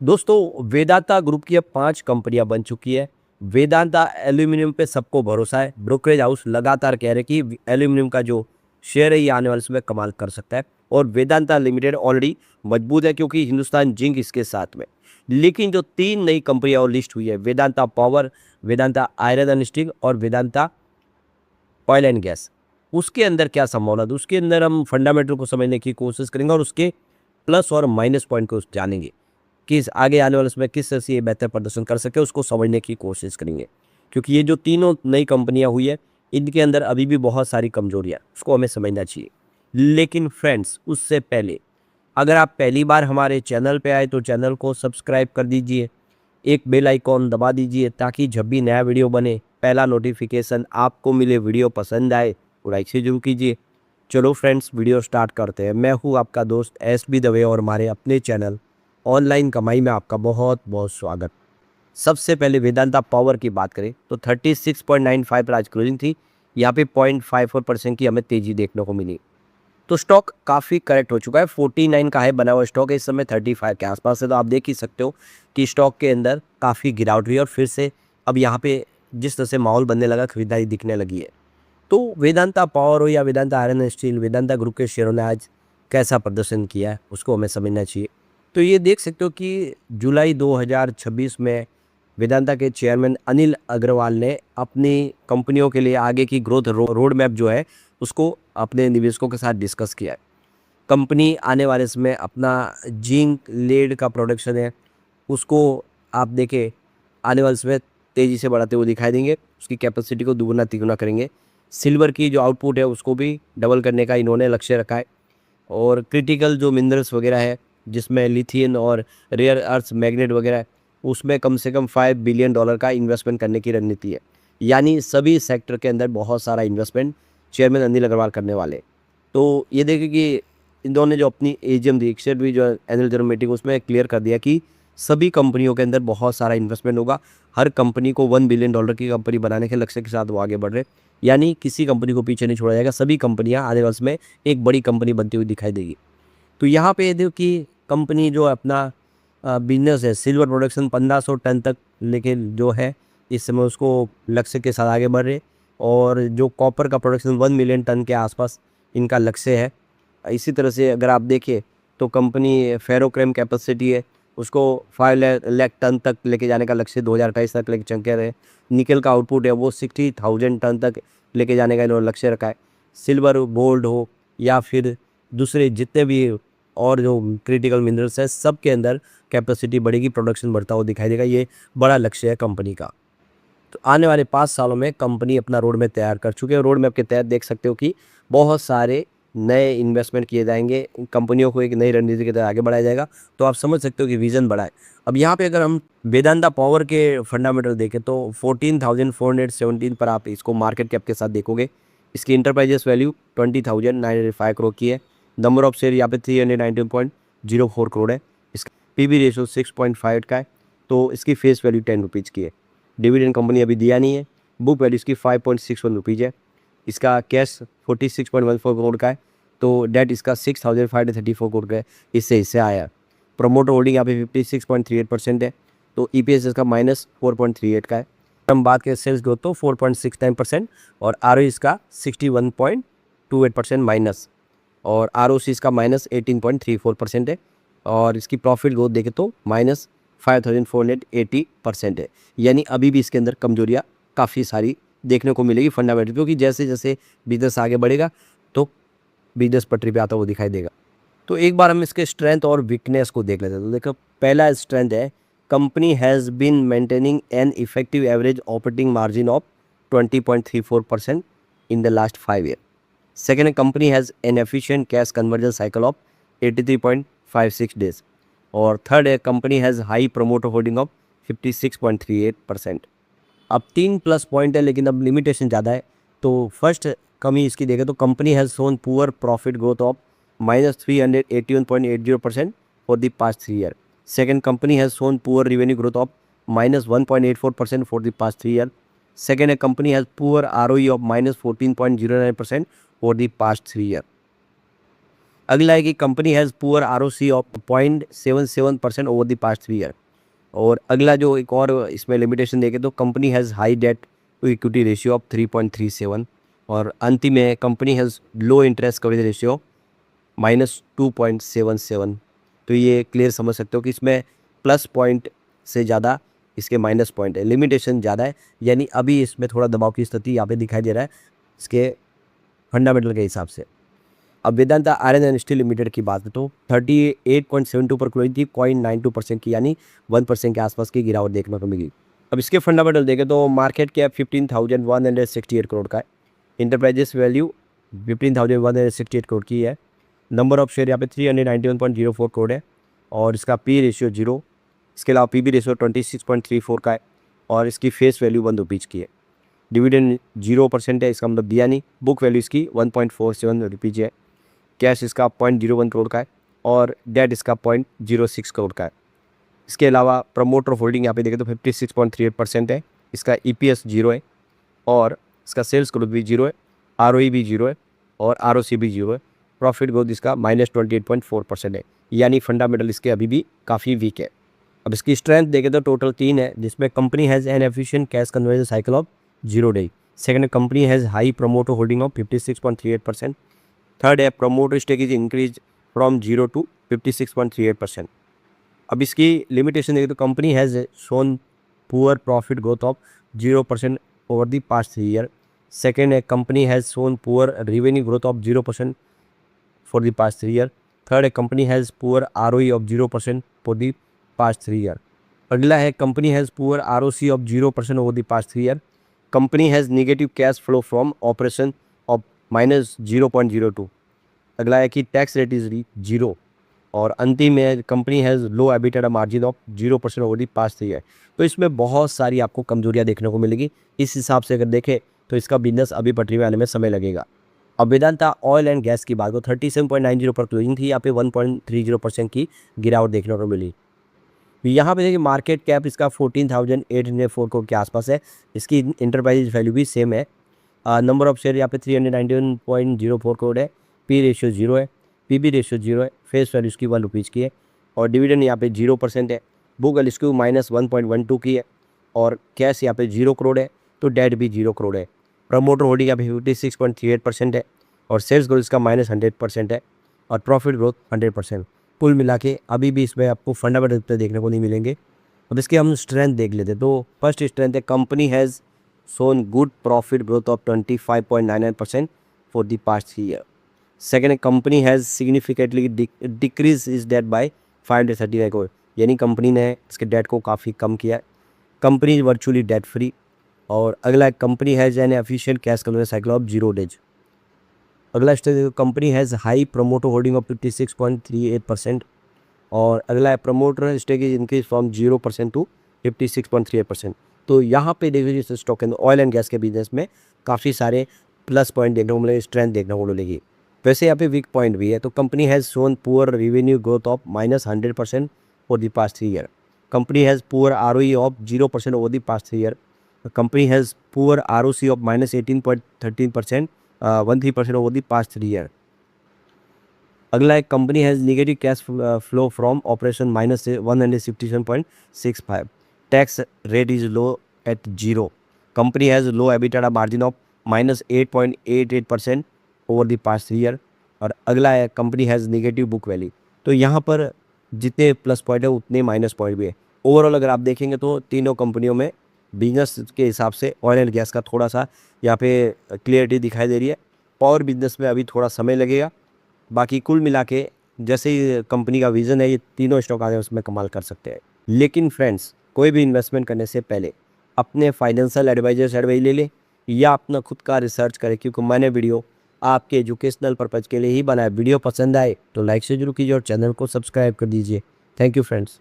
दोस्तों वेदांता ग्रुप की अब 5 कंपनियां बन चुकी है। वेदांता एल्यूमिनियम पे सबको भरोसा है। ब्रोकरेज हाउस लगातार कह रहे कि एल्यूमिनियम का जो शेयर है ये आने वाले समय कमाल कर सकता है और वेदांता लिमिटेड ऑलरेडी मजबूत है क्योंकि हिंदुस्तान जिंक इसके साथ में। लेकिन जो 3 नई कंपनियां और लिस्ट हुई है, Vedanta power, Vedanta iron and steel और वेदांता ऑयल एंड गैस, उसके अंदर क्या संभावना है, उसके अंदर हम फंडामेंटल को समझने की कोशिश करेंगे और उसके प्लस और माइनस पॉइंट को जानेंगे। किस आगे आने वाले समय किस तरह से ये बेहतर प्रदर्शन कर सके उसको समझने की कोशिश करेंगे। क्योंकि ये जो तीनों नई कंपनियां हुई है इनके अंदर अभी भी बहुत सारी कमजोरियां उसको हमें समझना चाहिए। लेकिन फ्रेंड्स उससे पहले अगर आप पहली बार हमारे चैनल पे आए तो चैनल को सब्सक्राइब कर दीजिए, एक बेल आइकॉन दबा दीजिए ताकि जब भी नया वीडियो बने पहला नोटिफिकेशन आपको मिले। वीडियो पसंद आए तो लाइक से जरूर कीजिए। चलो फ्रेंड्स वीडियो स्टार्ट करते हैं। मैं हूँ आपका दोस्त SB दवे और हमारे अपने चैनल ऑनलाइन कमाई में आपका बहुत बहुत स्वागत। सबसे पहले वेदांता पावर की बात करें तो 36.95 पर आज क्लोजिंग थी। यहाँ पे 0.54% की हमें तेजी देखने को मिली। तो स्टॉक काफ़ी करेक्ट हो चुका है। 49 का है बना हुआ स्टॉक है, इस समय 35 के आसपास है। तो आप देख ही सकते हो कि स्टॉक के अंदर काफ़ी गिरावट हुई और फिर से अब यहाँ पे जिस तरह से माहौल बनने लगा खरीदारी दिखने लगी है। तो वेदांता पावर हो या Vedanta iron and steel, Vedanta group के शेयरों ने आज कैसा प्रदर्शन किया है उसको हमें समझना चाहिए। तो ये देख सकते हो कि जुलाई 2026 में वेदांता के चेयरमैन अनिल अग्रवाल ने अपनी कंपनियों के लिए आगे की ग्रोथ रोड मैप जो है उसको अपने निवेशकों के साथ डिस्कस किया है। कंपनी आने वाले समय अपना जिंक लेड का प्रोडक्शन है उसको आप देखें आने वाले समय तेज़ी से बढ़ाते हुए दिखाई देंगे। उसकी कैपेसिटी को दुगुना तिगुना करेंगे। सिल्वर की जो आउटपुट है उसको भी डबल करने का इन्होंने लक्ष्य रखा है। और क्रिटिकल जो मिनरल्स वगैरह है जिसमें लिथियम और रेयर अर्थ मैग्नेट वगैरह है उसमें कम से कम $5 बिलियन का इन्वेस्टमेंट करने की रणनीति है। यानी सभी सेक्टर के अंदर बहुत सारा इन्वेस्टमेंट चेयरमैन अनिल अग्रवाल करने वाले। तो ये देखें कि इन्होंने जो अपनी एजीएम दी भी जो एनुअल जनरल मीटिंग उसमें क्लियर कर दिया कि सभी कंपनियों के अंदर बहुत सारा इन्वेस्टमेंट होगा। हर कंपनी को $1 बिलियन की कंपनी बनाने के लक्ष्य के साथ वो आगे बढ़ रहे। यानी किसी कंपनी को पीछे नहीं छोड़ा जाएगा। सभी कंपनियां आने वाले में एक बड़ी कंपनी बनती हुई दिखाई देगी। तो यहाँ पे देखो कि कंपनी जो अपना बिजनेस है सिल्वर प्रोडक्शन 1500 टन तक लेके जो है इस समय उसको लक्ष्य के साथ आगे बढ़ रहे। और जो कॉपर का प्रोडक्शन 1 मिलियन टन के आसपास इनका लक्ष्य है। इसी तरह से अगर आप देखें तो कंपनी फेरोक्रेम कैपेसिटी है उसको 5 लाख टन तक लेके जाने का लक्ष्य 2028 तक लेके चल रहे। निकल का आउटपुट है वो 60,000 टन तक लेके जाने का इन्होंने लक्ष्य रखा है। सिल्वर गोल्ड हो या फिर दूसरे जितने भी और जो क्रिटिकल मिनरल्स है सब के अंदर कैपेसिटी बढ़ेगी, प्रोडक्शन बढ़ता हुआ दिखाई देगा। ये बड़ा लक्ष्य है कंपनी का। तो आने वाले 5 सालों में कंपनी अपना रोड मैप तैयार कर चुकी है। रोड मैप के तहत देख सकते हो कि बहुत सारे नए इन्वेस्टमेंट किए जाएंगे। कंपनियों को एक नई रणनीति के तहत आगे बढ़ाया जाएगा। तो आप समझ सकते हो कि विजन बड़ा है। अब यहाँ पे अगर हम वेदांता पावर के फंडामेंटल देखें तो 14,417 पर आप इसको मार्केट कैप के साथ देखोगे। इसकी इंटरप्राइजेस वैल्यू 20,905 करोड़ की है। नंबर ऑफ शेयर यहाँ पे 319.04 करोड़ है। इसका PB रेशो 6.5 का है। तो इसकी फेस वैल्यू 10 रुपीज़ की है। डिविडेंड कंपनी अभी दिया नहीं है। बुक वैल्यू इसकी 5.61 रुपीज़ है। इसका कैश 46.14 करोड़ का है। तो डेट इसका 6,534 करोड़ का है। इससे हिस्से आया। प्रोमोटर होल्डिंग यहाँ पे 56.38% है। तो EPS इसका -4.38 का है। हम बात करें सेल्स ग्रोथ तो 4.69% और ROE इसका 61.28% माइनस और ROC इसका -18.34% है। और इसकी प्रॉफिट ग्रोथ देखें तो -5,480% है। यानी अभी भी इसके अंदर कमजोरियाँ काफ़ी सारी देखने को मिलेगी फंडामेंटल, क्योंकि जैसे जैसे बिजनेस आगे बढ़ेगा तो बिजनेस पटरी पे आता हुआ दिखाई देगा। तो एक बार हम इसके स्ट्रेंथ और वीकनेस को देख लेते हैं। तो देखो पहला स्ट्रेंथ है company has been maintaining an effective average operating margin of 20.34% in the last 5 year. Second, company has an efficient cash conversion cycle of 83.56 days. और थर्ड है company has high promoter holding of 56.38%। अब 3 plus point है लेकिन अब limitation ज़्यादा है। तो first कमी इसकी देखें तो company has shown poor profit growth of -381.80% for the past 3 year. Second, company has shown poor revenue growth of -1.84% for the past 3 year. Second है company has poor ROE of -14.09% for the past 3 year. अगला है कि company has poor ROC of 0.77% over the past 3 year. और अगला जो एक और इसमें लिमिटेशन देखें तो company has high date to equity ratio of 3.37। और अंतिम में company has low interest coverage ratio -2.77। तो ये क्लियर समझ सकते हो कि इसमें प्लस पॉइंट से ज़्यादा इसके माइनस पॉइंट है, लिमिटेशन ज़्यादा है, यानी अभी इसमें थोड़ा दबाव की स्थिति यहाँ पे दिखाई दे रहा है इसके फंडामेंटल के हिसाब से। अब Vedanta iron and steel limited की बात है तो 38.72 पर क्लोजिंग थी, 0.92% की, यानी 1% के आसपास की गिरावट देखने को मिली। अब इसके फंडामेंटल देखें तो मार्केट कैप 15,168 करोड़ का है, इंटरप्राइजेस वैल्यू 15,168 करोड़ की है, नंबर ऑफ शेयर यहाँ पे 391.04 करोड़ है, और इसका पी रेशियो 0, इसके अलावा पीबी रेशियो 26.34 का है, और इसकी फेस वैल्यू 1 रुपीज़ की है। डिविडेंड 0% है, इसका मतलब दिया नहीं। बुक वैल्यू इसकी 1.47 रुपीज़ है। कैश इसका 0.01 करोड़ का है, और डेट इसका 0.06 करोड़ का है। इसके अलावा प्रमोटर होल्डिंग यहाँ पे देखें तो 56.38% है। इसका EPS 0 है, और इसका सेल्स ग्रोथ भी 0 है, ROE भी 0 है, और ROC भी 0 है। प्रॉफिट ग्रोथ इसका -28.4% है, यानी फंडामेंटल इसके अभी भी काफ़ी वीक है। अब इसकी स्ट्रेंथ देखें तो टोटल 3 है, जिसमें company has an efficient cash conversion cycle of 0 day. Second, company has high promoter holding of 56.38%। Third है, promoter stake is increase from 0 to 56.38%। अब इसकी लिमिटेशन देखें तो company has shown poor profit growth of 0% over the past 3 year. Second है, company has shown poor revenue growth of 0% for the past 3 year. Third है, company has poor ROE of 0% for the past 3 year. अगला है, company has poor ROC of 0% over the past 3 year. Company has negative cash flow from operation of -0.02। अगला है कि tax rate is 0। और अंतिम में company has low EBITDA margin of 0% over the past 3 year. तो इसमें बहुत सारी आपको कमजोरियां देखने को मिलेगी। इस हिसाब से अगर देखें तो इसका बिजनेस अभी पटरी में आने में समय लगेगा। अब वेदांता ऑयल एंड गैस की बात को 37.90 पर क्लोजिंग थी, यहाँ पे 1.30% की गिरावट देखने को मिली। यहाँ पे देखिए मार्केट कैप इसका 14,804 करोड़ के आसपास है। इसकी इंटरप्राइज वैल्यू भी सेम है। नंबर ऑफ शेयर यहाँ पे 391.04 करोड़ है। पी रेशियो 0 है, पीबी रेशियो 0 है, फेस वैल्यू इसकी 1 रुपीज़ की है, और डिविडेंड यहाँ पे 0% है। बुक वैल्यू इसकी -1.12 की है, और कैश यहाँ पे 0 करोड़ है, तो डेट भी 0 करोड़ है। प्रमोटर होल्डिंग यहाँ पे 56.38% है, और सेल्स ग्रोथ इसका -100% है, और प्रॉफिट ग्रोथ 100%। कुल मिला के अभी भी इसमें आपको फंडामेंटल पे देखने को नहीं मिलेंगे। अब इसके हम स्ट्रेंथ देख लेते हैं। तो फर्स्ट स्ट्रेंथ है, company has shown good profit growth of 25.99% for the past 3 year. Second, company has significantly decrease is debt by 539 crore, यानी कंपनी ने इसके डेट को काफ़ी कम किया है। Company is virtually debt free. और अगला है, company has an efficient cash conversion cycle of 0 days. अगला stage, company has high promoter holding of 56.38%। और अगला है, promoter stake is increase from 0% to 56.38%। तो यहाँ पे देखिए जिस स्टॉक के ऑयल एंड गैस के बिजनेस में काफ़ी सारे प्लस पॉइंट देखने को मिलेंगे, स्ट्रेंथ देखने को मिलेगी। वैसे यहाँ पे वीक पॉइंट भी है। तो company has shown poor revenue growth of -100% for the past 3 year. Company has poor ROE of 0% over the past 3 year. Company has poor ROC of -18.13%, 13% over the past 3 year. अगला है, company has negative cash flow from operation -167.65। Tax rate is low at 0। Company has low EBITDA margin of -8.88% over the past 3 year. और अगला है, company has negative book value. तो यहाँ पर जितने plus point है उतने माइनस पॉइंट भी है। ओवरऑल अगर आप देखेंगे तो तीनों कंपनियों में बिजनेस के हिसाब से ऑयल एंड गैस का थोड़ा सा यहाँ पे क्लियरिटी दिखाई दे रही है। पावर बिजनेस में अभी थोड़ा समय लगेगा। बाकी कुल मिला के जैसे ही कंपनी का विज़न है, ये तीनों स्टॉक आगे उसमें कमाल कर सकते हैं। लेकिन फ्रेंड्स, कोई भी इन्वेस्टमेंट करने से पहले अपने फाइनेंशियल एडवाइजर से एडवाइस ले लें, या अपना खुद का रिसर्च करें, क्योंकि मैंने वीडियो आपके एजुकेशनल पर्पज़ के लिए ही बनाया। वीडियो पसंद आए तो लाइक से जरूर कीजिए और चैनल को सब्सक्राइब कर दीजिए। Thank you friends.